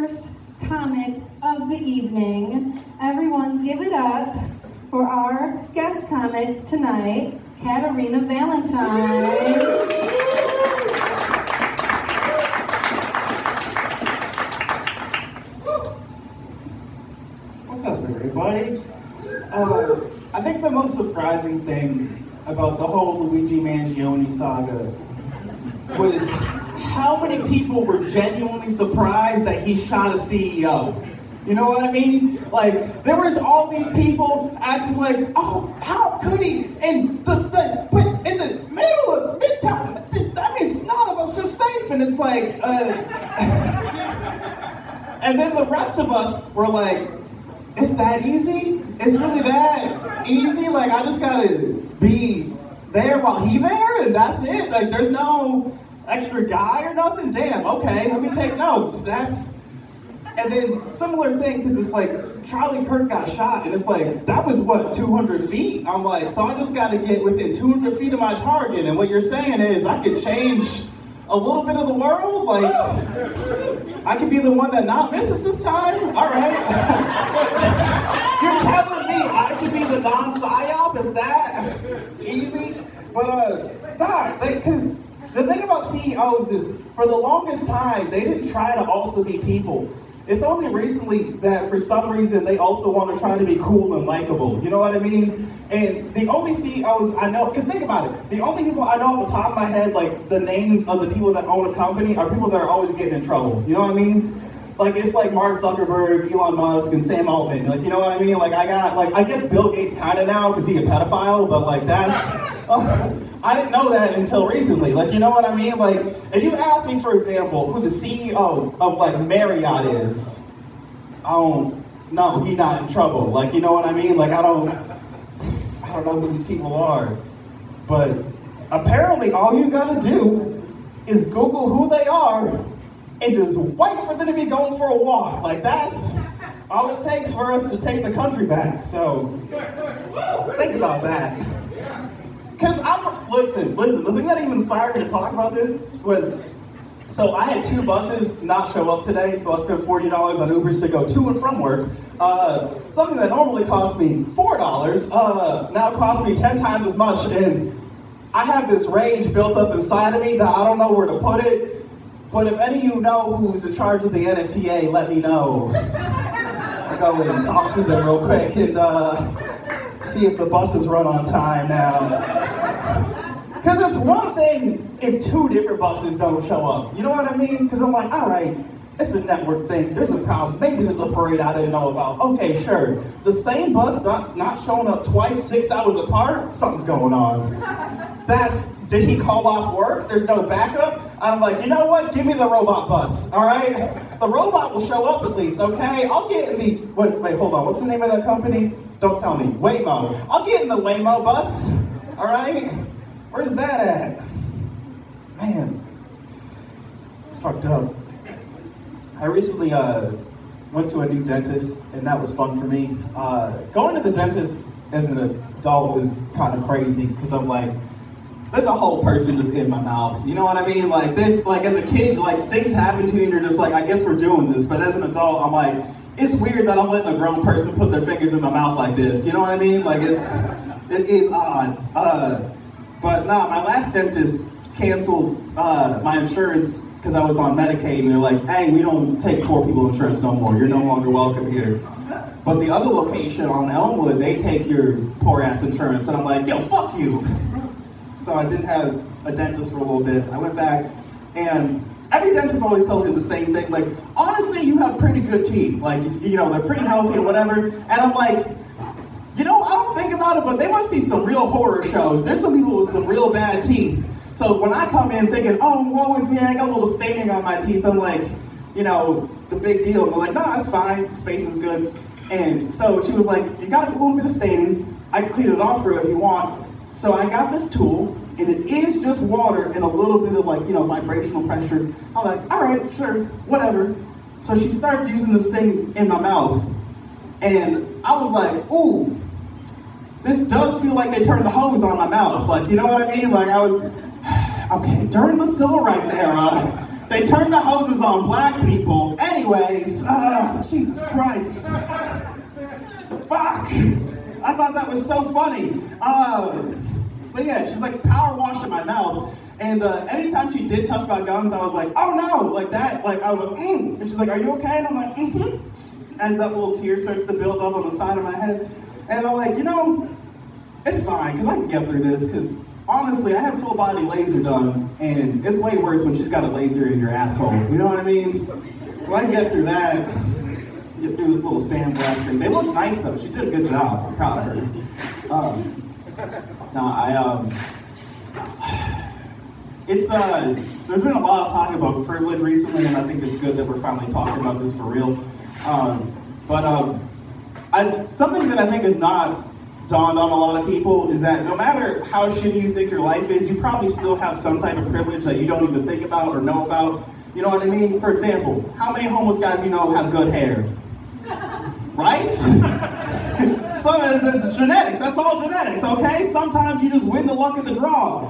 first comic of the evening. Everyone give it up for our guest comic tonight, Katarina Valentine. What's up, everybody? I think the most surprising thing about the whole Luigi Mangione saga was how many people were genuinely surprised that he shot a CEO. You know what I mean? Like, there was all these people acting like, oh, how could he? And but in the middle of Midtown, that means none of us are safe. And it's like, and then the rest of us were like, it's that easy? It's really that easy? Like, I just gotta be there while he there, and that's it? Like, there's no extra guy or nothing? Damn, okay, let me take notes. And then, similar thing, because it's like, Charlie Kirk got shot, and it's like, that was, what, 200 feet? I'm like, so I just gotta get within 200 feet of my target, and what you're saying is, I could change a little bit of the world? Like, I could be the one that not misses this time? All right. You're telling me I could be the non-psyop? Is that easy? But, nah, because the thing about CEOs is, for the longest time, they didn't try to also be people. It's only recently that, for some reason, they also want to try to be cool and likable. You know what I mean? And the only CEOs I know, because think about it, the only people I know off the top of my head, like, the names of the people that own a company are people that are always getting in trouble. You know what I mean? Like, it's like Mark Zuckerberg, Elon Musk, and Sam Altman. Like, you know what I mean? Like, I guess Bill Gates kind of now, because he's a pedophile, but, like, that's... I didn't know that until recently. Like, you know what I mean? Like, if you ask me, for example, who the CEO of, like, Marriott is, I don't know. He's not in trouble. Like, you know what I mean? Like, I don't know who these people are. But apparently all you gotta do is Google who they are and just wait for them to be going for a walk. Like, that's all it takes for us to take the country back. So, think about that. Because listen, the thing that even inspired me to talk about this was, so I had 2 buses not show up today, so I spent $40 on Ubers to go to and from work. Something that normally cost me $4, now costs me 10 times as much, and I have this rage built up inside of me that I don't know where to put it, but if any of you know who's in charge of the NFTA, let me know. I'll go and talk to them real quick and see if the buses run on time now. Because it's one thing if 2 different buses don't show up. You know what I mean? Because I'm like, all right, it's a network thing. There's a problem. Maybe there's a parade I didn't know about. Okay, sure. The same bus not showing up twice, 6 hours apart? Something's going on. Did he call off work? There's no backup? I'm like, you know what? Give me the robot bus, all right? The robot will show up at least, okay? I'll get in the, wait, hold on. What's the name of that company? Don't tell me. Waymo. I'll get in the Waymo bus, all right? Where's that at? Man, it's fucked up. I recently went to a new dentist, and that was fun for me. Going to the dentist as an adult was kind of crazy, because I'm like, there's a whole person just in my mouth. You know what I mean? Like this, like as a kid, like things happen to you and you're just like, I guess we're doing this. But as an adult, I'm like, it's weird that I'm letting a grown person put their fingers in my mouth like this. You know what I mean? Like it is odd. But nah, my last dentist canceled my insurance because I was on Medicaid, and they're like, hey, we don't take poor people insurance no more. You're no longer welcome here. But the other location on Elmwood, they take your poor ass insurance. And I'm like, yo, fuck you. So I didn't have a dentist for a little bit. I went back, and every dentist always tells you the same thing. Like, honestly, you have pretty good teeth. Like, you know, they're pretty healthy or whatever. And I'm like, you know, I don't think about it, but they must see some real horror shows. There's some people with some real bad teeth. So when I come in thinking, oh, woe is me, I got a little staining on my teeth, I'm like, you know, the big deal. And I'm like, no, that's fine. Space is good. And so she was like, you got a little bit of staining. I can clean it off for you if you want. So I got this tool, and it is just water and a little bit of, like, you know, vibrational pressure. I'm like, all right, sure, whatever. So she starts using this thing in my mouth, and I was like, ooh, this does feel like they turned the hose on my mouth. Like, you know what I mean? Like, I was, okay, during the civil rights era, They turned the hoses on black people. Anyways, Jesus Christ. Fuck. I thought that was so funny. So yeah, she's like power washing my mouth. And anytime she did touch my gums, I was like, oh no, like that. Like I was like, And she's like, are you okay? And I'm like, As that little tear starts to build up on the side of my head. And I'm like, it's fine, because I can get through this, because honestly, I had full body laser done, and it's way worse when she's got a laser in your asshole. You know what I mean? So I can get through that, get through this little sandblasting. They look nice though. She did a good job. I'm proud of her. There's been a lot of talk about privilege recently, and I think it's good that we're finally talking about this for real. Something that I think is not dawned on a lot of people is that no matter how shitty you think your life is, you probably still have some type of privilege that you don't even think about or know about. You know what I mean? For example, how many homeless guys you know have good hair? Right? So it's genetics. That's all genetics, okay? Sometimes you just win the luck of the draw.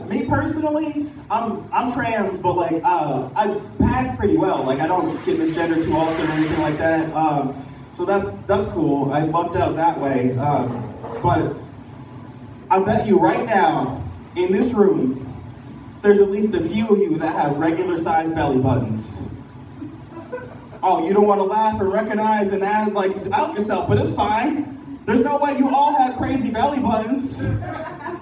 Me personally, I'm trans, but like I pass pretty well. Like I don't get misgendered too often or anything like that. So that's cool. I lucked out that way. But I bet you right now, in this room, there's at least a few of you that have regular sized belly buttons. Oh, you don't want to laugh or recognize and add, out yourself, but it's fine. There's no way you all have crazy belly buttons.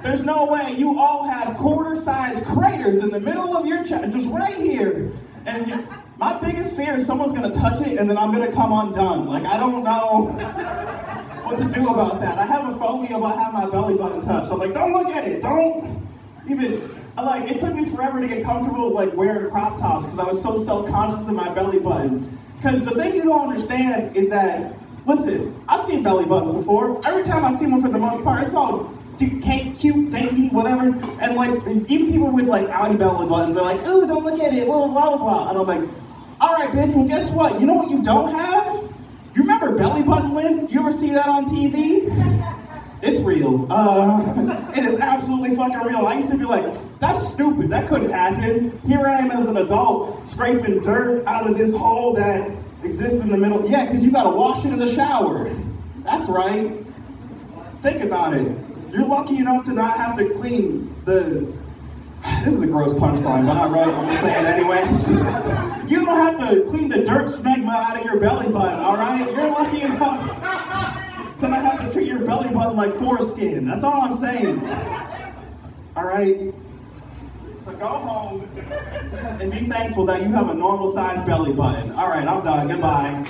There's no way you all have quarter-sized craters in the middle of your chest, just right here. And my biggest fear is someone's gonna touch it and then I'm gonna come undone. Like, I don't know what to do about that. I have a phobia about having my belly button touched. I'm like, don't look at it, don't even, it took me forever to get comfortable, wearing crop tops because I was so self-conscious of my belly button. Because the thing you don't understand is that, listen, I've seen belly buttons before. Every time I've seen one for the most part, it's all cute, dainty, whatever. And even people with outie belly buttons are like, ooh, don't look at it, blah, blah, blah. And I'm like, all right, bitch, well, guess what? You know what you don't have? You remember belly button limp? You ever see that on TV? It's real. It is absolutely fucking real. I used to be like, that's stupid. That couldn't happen. Here I am as an adult scraping dirt out of this hole that exists in the middle. Yeah, because you got to wash it in the shower. That's right. Think about it. You're lucky enough to not have to clean the... This is a gross punchline, but I'm going to say it anyways. You don't have to clean the dirt smegma out of your belly button, all right? You're lucky enough to not have to treat your belly button like foreskin. That's all I'm saying. All right? So go home and be thankful that you have a normal sized belly button. All right, I'm done. Goodbye.